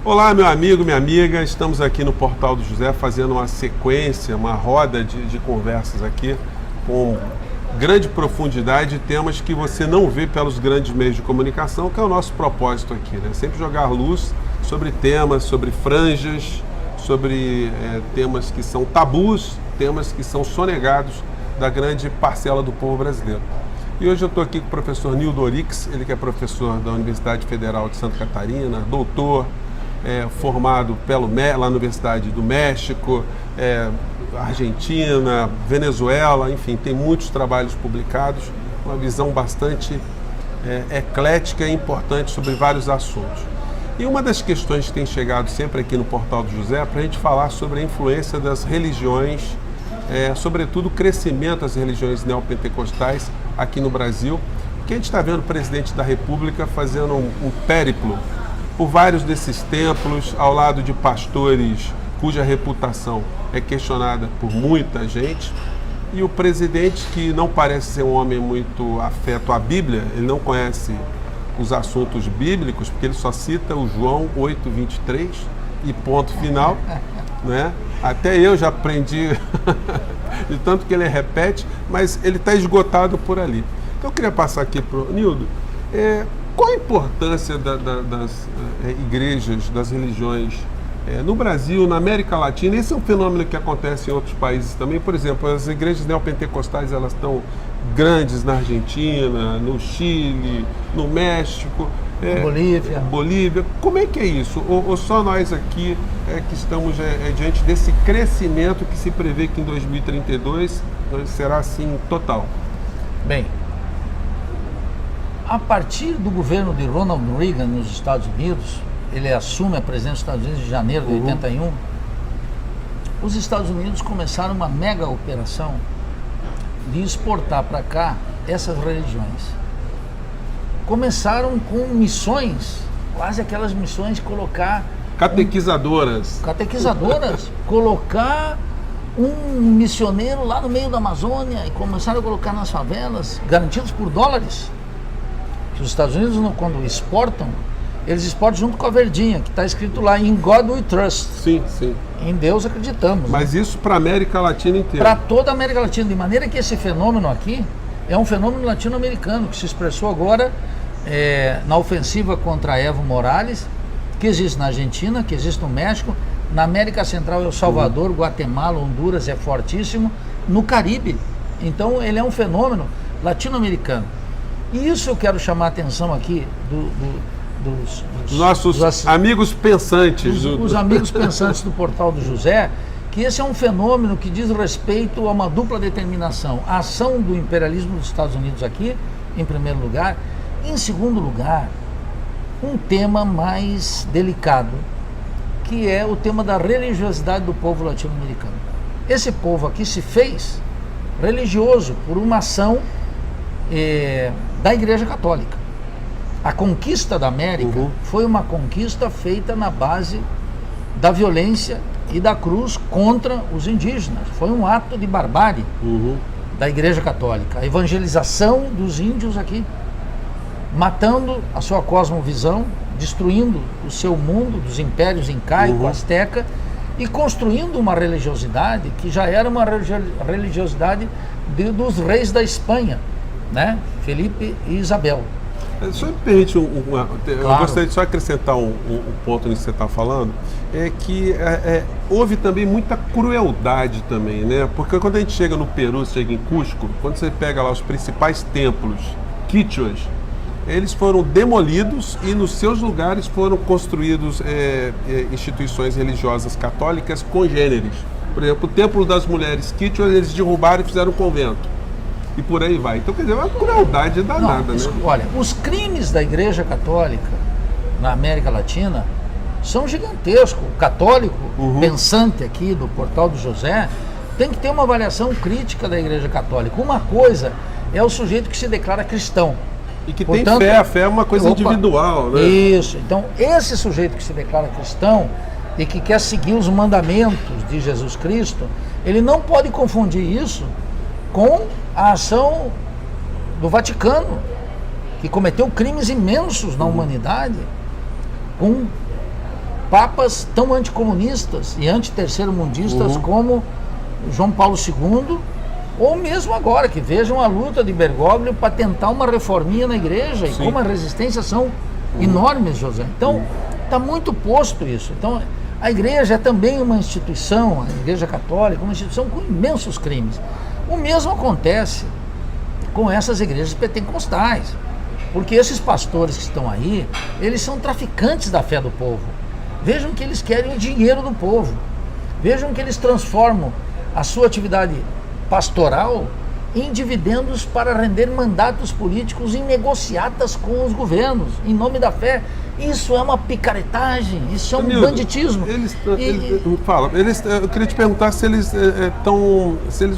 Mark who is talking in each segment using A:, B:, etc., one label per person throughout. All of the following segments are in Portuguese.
A: Olá, meu amigo, minha amiga, estamos aqui no Portal do José fazendo uma sequência, uma roda de conversas aqui com grande profundidade de temas que você não vê pelos grandes meios de comunicação, que é o nosso propósito aqui, né? Sempre jogar luz sobre temas, sobre franjas, sobre temas que são tabus, temas que são sonegados da grande parcela do povo brasileiro. E hoje eu estou aqui com o professor Nildo Orix, ele que é professor da Universidade Federal de Santa Catarina, doutor, formado lá na Universidade do México, Argentina, Venezuela, enfim, tem muitos trabalhos publicados, uma visão bastante eclética e importante sobre vários assuntos. E uma das questões que tem chegado sempre aqui no Portal do José é para a gente falar sobre a influência das religiões, sobretudo o crescimento das religiões neopentecostais aqui no Brasil, porque a gente está vendo o presidente da República fazendo um périplo por vários desses templos, ao lado de pastores cuja reputação é questionada por muita gente, e o presidente, que não parece ser um homem muito afeto à Bíblia, ele não conhece os assuntos bíblicos, porque ele só cita o João 8:23 e ponto final, né? Até eu já aprendi de tanto que ele repete, mas ele está esgotado por ali. Então eu queria passar aqui para o Nildo. Qual a importância das igrejas, das religiões no Brasil, na América Latina? Esse é um fenômeno que acontece em outros países também. Por exemplo, as igrejas neopentecostais, elas estão grandes na Argentina, no Chile, no México, Bolívia. Como é que é isso? Ou só nós aqui que estamos diante desse crescimento que se prevê que em 2032 será assim total?
B: Bem, a partir do governo de Ronald Reagan nos Estados Unidos, ele assume a presidência dos Estados Unidos em janeiro de 81, os Estados Unidos começaram uma mega operação de exportar para cá essas religiões. Começaram com missões, quase aquelas missões de colocar...
A: Catequizadoras,
B: colocar um missioneiro lá no meio da Amazônia e começaram a colocar nas favelas, garantidos por dólares. Que os Estados Unidos, quando exportam, eles exportam junto com a verdinha, que está escrito lá, In God We Trust.
A: Sim, sim.
B: Em Deus acreditamos.
A: Mas isso para a América Latina inteira?
B: Para toda a América Latina, de maneira que esse fenômeno aqui é um fenômeno latino-americano, que se expressou agora na ofensiva contra Evo Morales, que existe na Argentina, que existe no México, na América Central, El Salvador, Guatemala, Honduras, é fortíssimo, no Caribe. Então ele é um fenômeno latino-americano. E isso eu quero chamar a atenção aqui dos
A: nossos amigos pensantes.
B: Os amigos pensantes do Portal do José, que esse é um fenômeno que diz respeito a uma dupla determinação. A ação do imperialismo dos Estados Unidos aqui, em primeiro lugar. Em segundo lugar, um tema mais delicado, que é o tema da religiosidade do povo latino-americano. Esse povo aqui se fez religioso por uma ação da Igreja Católica. A conquista da América foi uma conquista feita na base da violência e da cruz contra os indígenas. Foi um ato de barbárie da Igreja Católica. A evangelização dos índios aqui, matando a sua cosmovisão, destruindo o seu mundo dos impérios incaico, azteca, e construindo uma religiosidade que já era uma religiosidade dos reis da Espanha, né? Felipe e Isabel.
A: Só me permite eu
B: Claro.
A: gostaria de só acrescentar um ponto nisso que você está falando, é que houve também muita crueldade também, né? Porque quando a gente chega no Peru, chega em Cusco, quando você pega lá os principais templos quichuas, eles foram demolidos e nos seus lugares foram construídos instituições religiosas católicas congêneres. Por exemplo, o Templo das Mulheres quichuas, eles derrubaram e fizeram um convento. E por aí vai. Então, quer dizer, é uma crueldade danada, né?
B: Olha, os crimes da Igreja Católica na América Latina são gigantescos. O católico pensante aqui do Portal do José tem que ter uma avaliação crítica da Igreja Católica. Uma coisa é o sujeito que se declara cristão.
A: E que tem fé, a fé é uma coisa individual, né?
B: Isso. Então, esse sujeito que se declara cristão e que quer seguir os mandamentos de Jesus Cristo, ele não pode confundir isso com a ação do Vaticano, que cometeu crimes imensos na humanidade, com papas tão anticomunistas e anti-terceiro-mundistas como João Paulo II, ou mesmo agora, que vejam a luta de Bergoglio para tentar uma reforminha na igreja, e como as resistências são enormes, José. Então, está muito posto isso. Então, a igreja é também uma instituição, a igreja católica, uma instituição com imensos crimes. O mesmo acontece com essas igrejas pentecostais, porque esses pastores que estão aí, eles são traficantes da fé do povo. Vejam que eles querem o dinheiro do povo. Vejam que eles transformam a sua atividade pastoral em dividendos para render mandatos políticos em negociatas com os governos, em nome da fé. Isso é uma picaretagem, isso é um banditismo.
A: Eu queria te perguntar se eles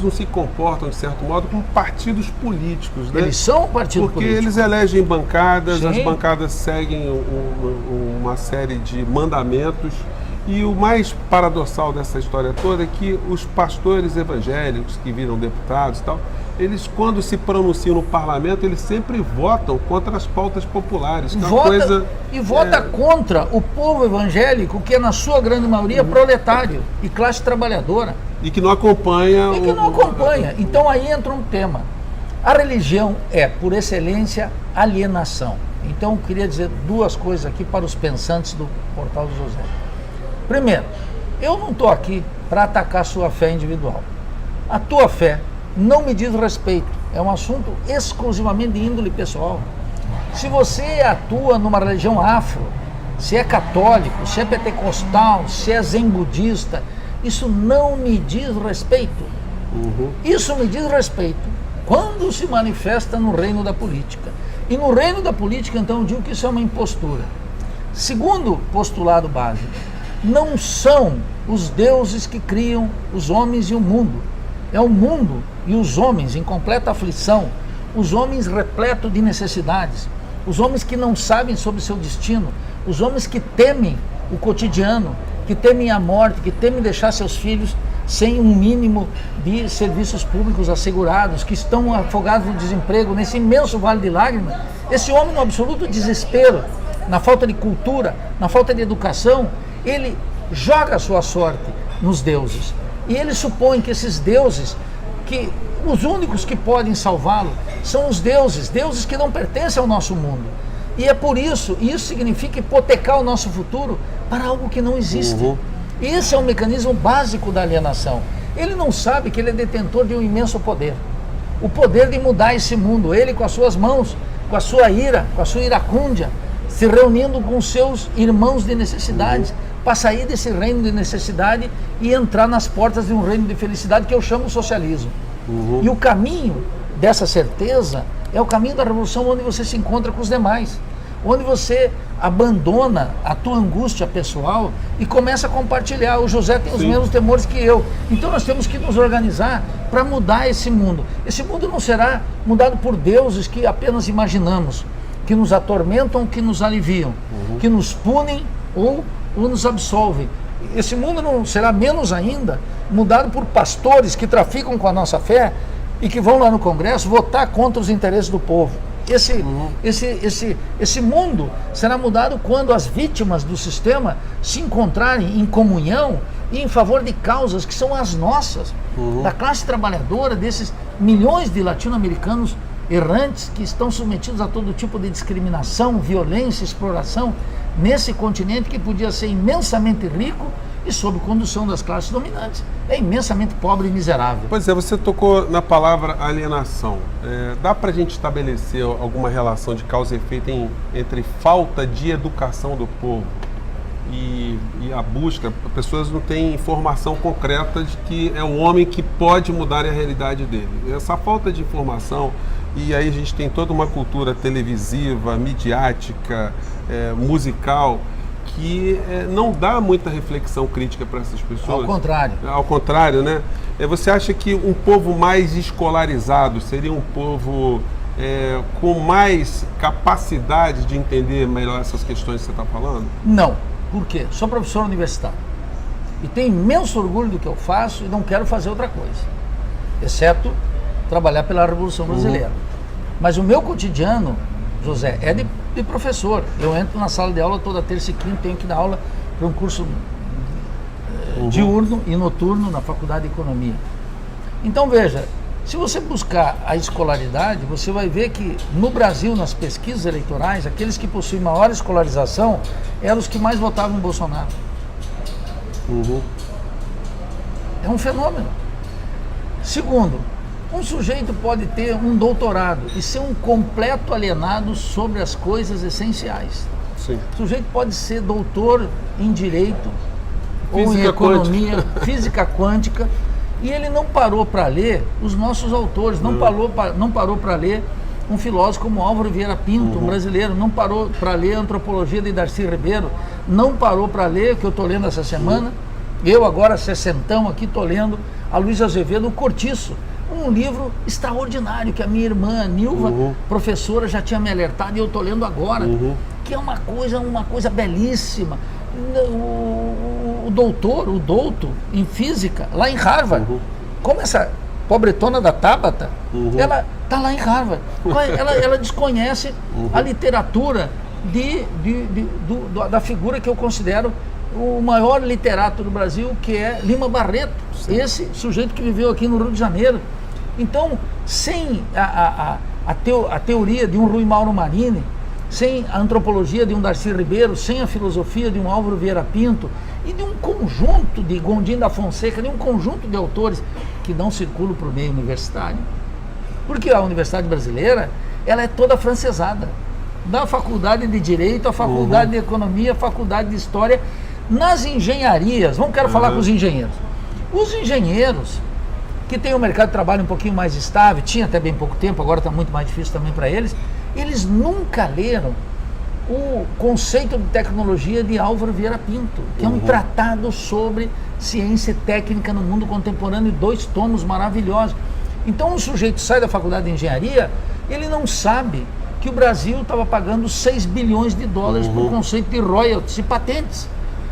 A: não se comportam, de certo modo, como partidos políticos, né?
B: Eles são partidos políticos.
A: Porque eles elegem bancadas, as bancadas seguem uma série de mandamentos. E o mais paradoxal dessa história toda é que os pastores evangélicos que viram deputados e tal, eles, quando se pronunciam no parlamento, eles sempre votam contra as pautas populares.
B: Vota contra o povo evangélico, que é, na sua grande maioria, proletário e classe trabalhadora.
A: E que não acompanha.
B: Então aí entra um tema. A religião é, por excelência, alienação. Então eu queria dizer duas coisas aqui para os pensantes do Portal do José. Primeiro, eu não estou aqui para atacar a sua fé individual. A tua fé não me diz respeito. É um assunto exclusivamente de índole pessoal. Se você atua numa religião afro, se é católico, se é pentecostal, se é zen budista, isso não me diz respeito. Isso me diz respeito quando se manifesta no reino da política. E no reino da política, então, eu digo que isso é uma impostura. Segundo postulado básico, não são os deuses que criam os homens e o mundo. É o mundo e os homens em completa aflição, os homens repletos de necessidades, os homens que não sabem sobre o seu destino, os homens que temem o cotidiano, que temem a morte, que temem deixar seus filhos sem um mínimo de serviços públicos assegurados, que estão afogados no desemprego, nesse imenso vale de lágrimas. Esse homem no absoluto desespero, na falta de cultura, na falta de educação, ele joga a sua sorte nos deuses. E ele supõe que esses deuses, que os únicos que podem salvá-lo, são os deuses que não pertencem ao nosso mundo. E é por isso, isso significa hipotecar o nosso futuro para algo que não existe. Esse é o mecanismo básico da alienação. Ele não sabe que ele é detentor de um imenso poder. O poder de mudar esse mundo, ele com as suas mãos, com a sua ira, com a sua iracúndia, se reunindo com seus irmãos de necessidades, para sair desse reino de necessidade e entrar nas portas de um reino de felicidade que eu chamo socialismo. E o caminho dessa certeza é o caminho da revolução, onde você se encontra com os demais, onde você abandona a tua angústia pessoal e começa a compartilhar. O José tem os mesmos temores que eu. Então nós temos que nos organizar para mudar esse mundo. Esse mundo não será mudado por deuses que apenas imaginamos, que nos atormentam, que nos aliviam, que nos punem ou nos absolvem. Esse mundo não será menos ainda mudado por pastores que traficam com a nossa fé e que vão lá no Congresso votar contra os interesses do povo. Esse mundo será mudado quando as vítimas do sistema se encontrarem em comunhão e em favor de causas que são as nossas, da classe trabalhadora, desses milhões de latino-americanos errantes que estão submetidos a todo tipo de discriminação, violência, exploração, nesse continente que podia ser imensamente rico e sob condução das classes dominantes. É imensamente pobre e miserável.
A: Pois é, você tocou na palavra alienação. Dá para a gente estabelecer alguma relação de causa e efeito entre falta de educação do povo e a busca? As pessoas não têm informação concreta de que é o homem que pode mudar a realidade dele. Essa falta de informação, e aí a gente tem toda uma cultura televisiva, midiática, musical, que não dá muita reflexão crítica para essas pessoas.
B: Ao contrário.
A: Ao contrário, né? Você acha que um povo mais escolarizado seria um povo com mais capacidade de entender melhor essas questões que você está falando?
B: Não. Por quê? Sou professor universitário e tenho imenso orgulho do que eu faço e não quero fazer outra coisa, exceto trabalhar pela Revolução Brasileira. Mas o meu cotidiano, José, é de professor. Eu entro na sala de aula toda terça e quinta, tenho que dar aula para um curso diurno e noturno na Faculdade de Economia. Então veja, se você buscar a escolaridade, você vai ver que no Brasil, nas pesquisas eleitorais, aqueles que possuem maior escolarização eram os que mais votavam em Bolsonaro. É um fenômeno. Segundo, um sujeito pode ter um doutorado e ser um completo alienado sobre as coisas essenciais.
A: Sim.
B: O sujeito pode ser doutor em Direito ou em
A: Física
B: Economia,
A: quântica.
B: Física Quântica, e ele não parou para ler os nossos autores, não parou para ler um filósofo como Álvaro Vieira Pinto, um brasileiro, não parou para ler a Antropologia de Darcy Ribeiro, não parou para ler, que eu estou lendo essa semana, eu agora, 60 aqui, estou lendo a Luiz Azevedo, O Cortiço, um livro extraordinário que a minha irmã, Nilva, professora, já tinha me alertado e eu estou lendo agora, que é uma coisa belíssima. O douto em Física, lá em Harvard, como essa pobretona da Tabata, ela está lá em Harvard, ela desconhece a literatura da figura que eu considero o maior literato do Brasil, que é Lima Barreto, esse sujeito que viveu aqui no Rio de Janeiro. Então, sem a teoria de um Rui Mauro Marini, sem a antropologia de um Darcy Ribeiro, sem a filosofia de um Álvaro Vieira Pinto e de um conjunto de Gondim da Fonseca, de um conjunto de autores que não circulam para o meio universitário. Porque a universidade brasileira, ela é toda francesada. Da faculdade de Direito, a faculdade de Economia, a faculdade de História. Nas engenharias, quero falar com os engenheiros. Os engenheiros, que têm um mercado de trabalho um pouquinho mais estável, tinha até bem pouco tempo, agora está muito mais difícil também para eles, eles nunca leram o conceito de tecnologia de Álvaro Vieira Pinto, que é um tratado sobre ciência e técnica no mundo contemporâneo, 2 tomos maravilhosos. Então, um sujeito sai da faculdade de engenharia, ele não sabe que o Brasil estava pagando 6 bilhões de dólares por conceito de royalties e patentes.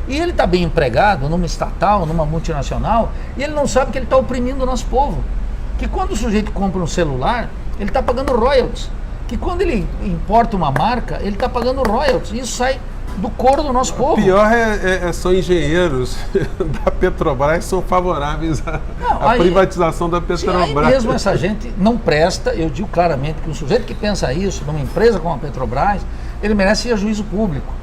B: E ele está bem empregado numa estatal, numa multinacional, e ele não sabe que ele está oprimindo o nosso povo. Que quando o sujeito compra um celular, ele está pagando royalties. Que quando ele importa uma marca, ele está pagando royalties. Isso sai do couro do nosso povo.
A: O pior são engenheiros da Petrobras que são favoráveis à privatização da Petrobras.
B: Aí mesmo essa gente não presta, eu digo claramente que um sujeito que pensa isso numa empresa como a Petrobras, ele merece ir a juízo público.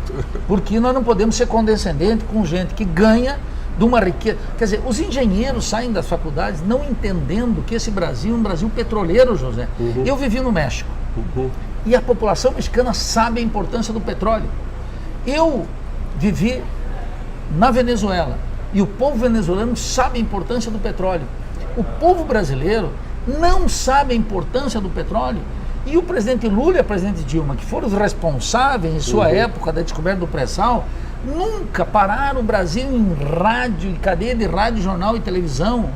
B: Porque nós não podemos ser condescendentes com gente que ganha de uma riqueza. Quer dizer, os engenheiros saem das faculdades não entendendo que esse Brasil é um Brasil petroleiro, José. Eu vivi no México. E a população mexicana sabe a importância do petróleo. Eu vivi na Venezuela e o povo venezuelano sabe a importância do petróleo. O povo brasileiro não sabe a importância do petróleo. E o presidente Lula e a presidente Dilma, que foram os responsáveis em sua época da descoberta do pré-sal, nunca pararam o Brasil em rádio, em cadeia de rádio, jornal e televisão,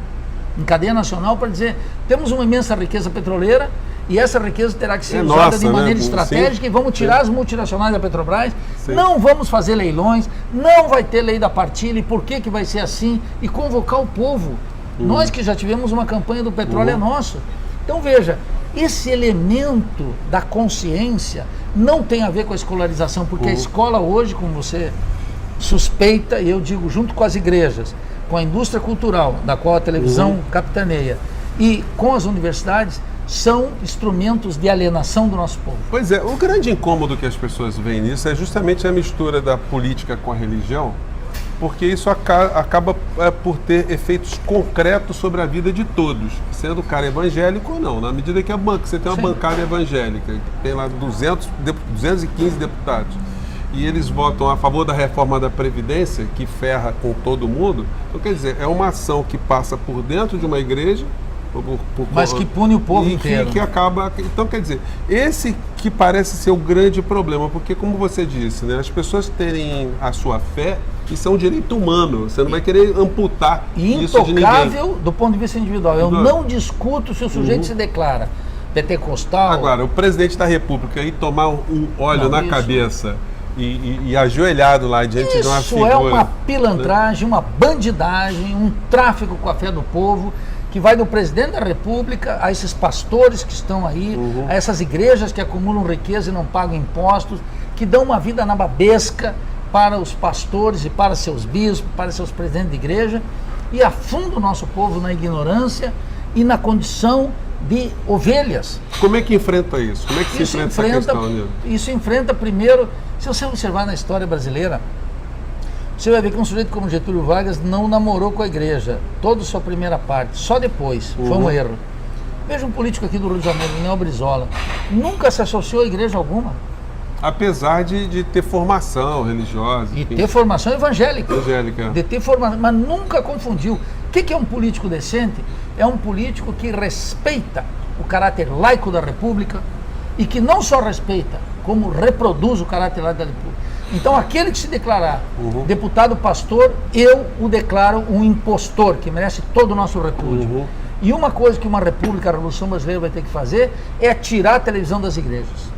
B: em cadeia nacional, para dizer: temos uma imensa riqueza petroleira e essa riqueza terá que ser usada
A: nossa,
B: de maneira estratégica, e vamos tirar as multinacionais da Petrobras, não vamos fazer leilões, não vai ter lei da partilha, e por que vai ser assim, e convocar o povo. Nós que já tivemos uma campanha do petróleo é nosso. Então veja, esse elemento da consciência não tem a ver com a escolarização, porque a escola hoje, como você suspeita, e eu digo junto com as igrejas, com a indústria cultural, da qual a televisão capitaneia, e com as universidades, são instrumentos de alienação do nosso povo.
A: Pois é, o grande incômodo que as pessoas veem nisso é justamente a mistura da política com a religião, porque isso acaba por ter efeitos concretos sobre a vida de todos, sendo o cara evangélico ou não. Na medida que você tem uma bancada evangélica, que tem lá 215 deputados, e eles votam a favor da reforma da Previdência, que ferra com todo mundo, então quer dizer, é uma ação que passa por dentro de uma igreja,
B: mas que pune o povo inteiro.
A: Que acaba. Então, quer dizer, esse que parece ser o grande problema, porque, como você disse, né, as pessoas terem a sua fé, isso é um direito humano. Você não vai querer amputar isso de ninguém.
B: Intocável do ponto de vista individual. Eu não discuto se o sujeito se declara pentecostal.
A: Agora, o presidente da República ir tomar um óleo na cabeça e ajoelhado lá diante de uma figura.
B: Isso é uma pilantragem, uma bandidagem, um tráfico com a fé do povo, que vai do presidente da República a esses pastores que estão aí, a essas igrejas que acumulam riqueza e não pagam impostos, que dão uma vida nababesca, para os pastores e para seus bispos, para seus presidentes de igreja, e afunda o nosso povo na ignorância e na condição de ovelhas.
A: Como é que enfrenta isso? Como é que se enfrenta essa questão, Nildo?
B: Isso enfrenta primeiro, se você observar na história brasileira, você vai ver que um sujeito como Getúlio Vargas não namorou com a igreja, toda a sua primeira parte, só depois, foi um erro. Veja um político aqui do Rio de Janeiro, Neo Brizola, nunca se associou a igreja alguma.
A: Apesar de ter formação religiosa.
B: E ter formação evangélica.
A: De
B: ter formação, mas nunca confundiu. O que é um político decente? É um político que respeita o caráter laico da República e que não só respeita, como reproduz o caráter laico da República. Então, aquele que se declarar deputado pastor, eu o declaro um impostor, que merece todo o nosso repúdio. E uma coisa que uma república, a Revolução Brasileira vai ter que fazer é tirar a televisão das igrejas.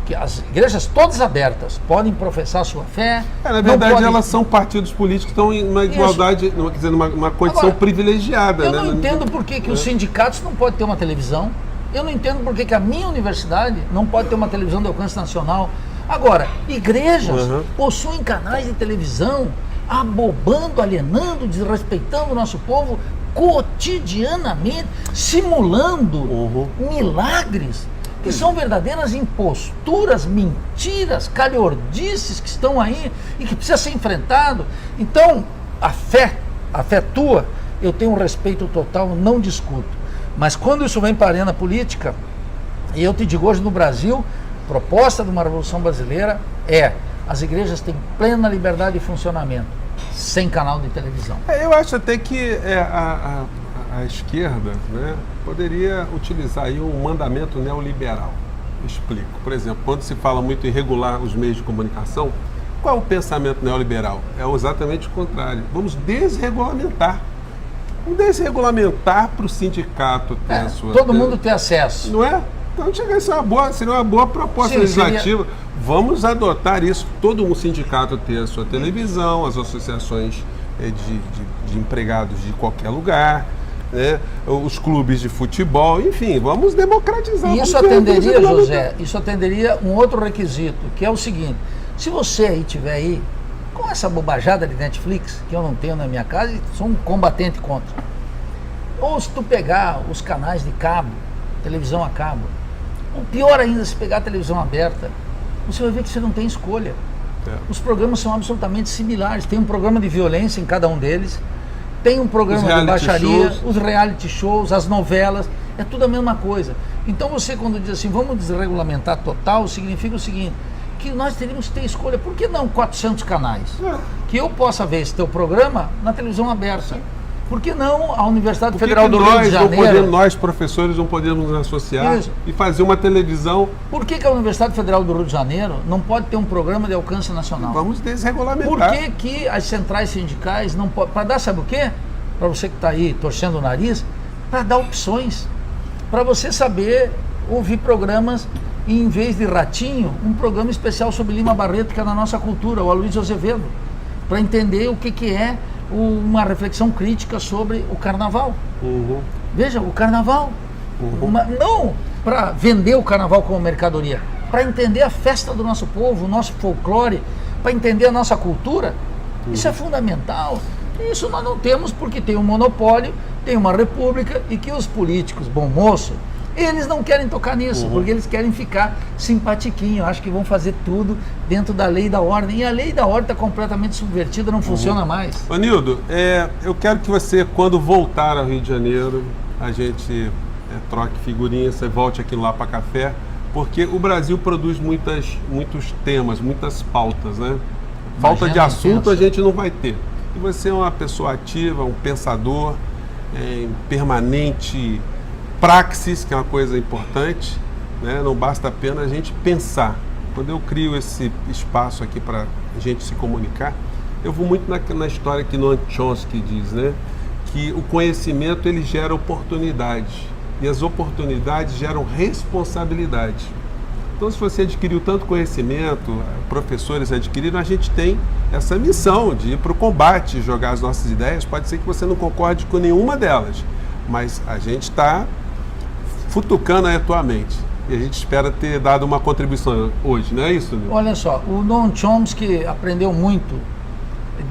B: Que as igrejas todas abertas podem professar sua fé.
A: Na verdade, elas são partidos políticos que estão em uma igualdade, quer dizer, numa condição
B: agora,
A: privilegiada.
B: Eu não entendo por que os sindicatos não podem ter uma televisão. Eu não entendo por que a minha universidade não pode ter uma televisão de alcance nacional. Agora, igrejas possuem canais de televisão abobando, alienando, desrespeitando o nosso povo cotidianamente, simulando milagres que são verdadeiras imposturas, mentiras, calhordices que estão aí e que precisa ser enfrentado. Então, a fé tua, eu tenho um respeito total, não discuto. Mas quando isso vem para a arena política, e eu te digo hoje no Brasil, a proposta de uma Revolução Brasileira é: as igrejas têm plena liberdade de funcionamento, sem canal de televisão.
A: Eu acho até que a esquerda, né, poderia utilizar aí um mandamento neoliberal. Explico. Por exemplo, quando se fala muito em regular os meios de comunicação, qual é o pensamento neoliberal? É exatamente o contrário. Vamos desregulamentar. Vamos desregulamentar para o sindicato ter a sua...
B: Todo mundo ter acesso.
A: Não é? Então seria uma boa proposta legislativa. Vamos adotar isso. Todo um sindicato ter a sua televisão, as associações de empregados de qualquer lugar, né? Os clubes de futebol, enfim, vamos democratizar.
B: E isso atenderia, José, isso atenderia um outro requisito, que é o seguinte: se você aí tiver aí com essa bobajada de Netflix, que eu não tenho na minha casa e sou um combatente contra, ou se tu pegar os canais de cabo, televisão a cabo, ou pior ainda, se pegar a televisão aberta, você vai ver que você não tem escolha. Os programas são absolutamente similares. Tem um programa de violência em cada um deles, tem um programa de baixaria, os reality shows, as novelas, é tudo a mesma coisa. Então você, quando diz assim, vamos desregulamentar total, significa o seguinte, que nós teríamos que ter escolha. Por que não 400 canais? Que eu possa ver esse teu programa na televisão aberta. Por que não a Universidade Federal do Rio de Janeiro?
A: Nós, professores, não podemos nos associar e fazer uma televisão?
B: Por que a Universidade Federal do Rio de Janeiro não pode ter um programa de alcance nacional?
A: Vamos desregulamentar.
B: Por que as centrais sindicais não podem? Para dar, sabe o quê? Para você que está aí torcendo o nariz, para dar opções. Para você saber ouvir programas, e em vez de Ratinho, um programa especial sobre Lima Barreto, que é na nossa cultura, o Aloysio Azevedo, para entender o que é uma reflexão crítica sobre o carnaval. Veja, o carnaval. Não para vender o carnaval como mercadoria, para entender a festa do nosso povo, o nosso folclore, para entender a nossa cultura. Isso é fundamental. Isso nós não temos porque tem um monopólio, tem uma república e que os políticos, bom moço, eles não querem tocar nisso, porque eles querem ficar simpatiquinho, acho que vão fazer tudo dentro da lei e da ordem, e a lei e da ordem está completamente subvertida, não funciona mais.
A: Ô Nildo, eu quero que você, quando voltar ao Rio de Janeiro, a gente troque figurinhas, você volte aqui lá para café, porque o Brasil produz muitos temas, muitas pautas, né? Falta de assunto a gente não vai ter. E você é uma pessoa ativa, um pensador, em permanente praxis, que é uma coisa importante, né? Não basta apenas a gente pensar. Quando eu crio esse espaço aqui para a gente se comunicar, eu vou muito na história que Noam Chomsky diz, né? Que o conhecimento ele gera oportunidades e as oportunidades geram responsabilidade. Então, se você adquiriu tanto conhecimento, professores adquiriram, a gente tem essa missão de ir para o combate, jogar as nossas ideias. Pode ser que você não concorde com nenhuma delas, mas a gente está futucando aí a tua mente. E a gente espera ter dado uma contribuição hoje, não é isso, Nildo?
B: Olha só, o Noam Chomsky aprendeu muito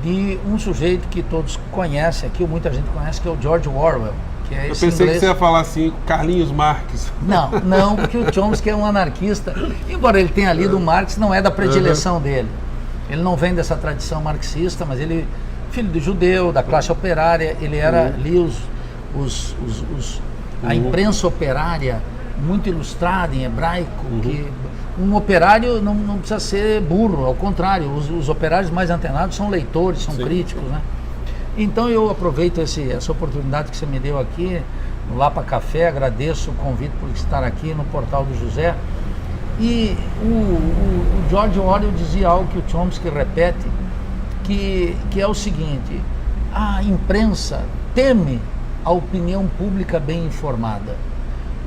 B: de um sujeito que todos conhecem aqui, ou muita gente conhece, que é o George Orwell. Que é
A: Eu
B: esse
A: pensei
B: inglês...
A: que você ia falar assim, Carlinhos Marx.
B: Não, porque o Chomsky é um anarquista. Embora ele tenha lido o Marx, não é da predileção dele. Ele não vem dessa tradição marxista, mas ele, filho de judeu, da classe operária, ele lia a imprensa operária, muito ilustrada em hebraico, que um operário não precisa ser burro, ao contrário, os operários mais antenados são leitores, são críticos, né? Então eu aproveito essa oportunidade que você me deu aqui, no Lapa Café, agradeço o convite por estar aqui no Portal do José. E o George Orwell dizia algo que o Chomsky repete, que é o seguinte: a imprensa teme a opinião pública bem informada.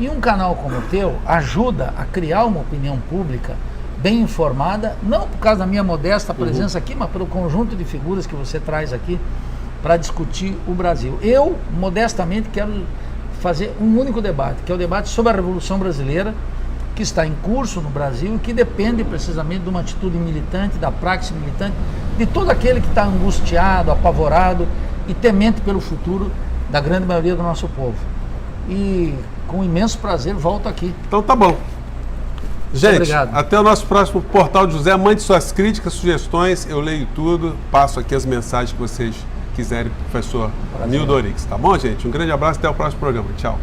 B: E um canal como o teu ajuda a criar uma opinião pública bem informada, não por causa da minha modesta presença aqui, mas pelo conjunto de figuras que você traz aqui para discutir o Brasil. Eu, modestamente, quero fazer um único debate, que é o debate sobre a Revolução Brasileira, que está em curso no Brasil e que depende precisamente de uma atitude militante, da praxis militante, de todo aquele que está angustiado, apavorado e temente pelo futuro da grande maioria do nosso povo. E com imenso prazer volto aqui.
A: Então tá bom. Gente,
B: obrigado.
A: Até o nosso próximo Portal do José. Mande suas críticas, sugestões, eu leio tudo, passo aqui as mensagens que vocês quiserem, professor Nildo Orix. Tá bom, gente? Um grande abraço, até o próximo programa. Tchau.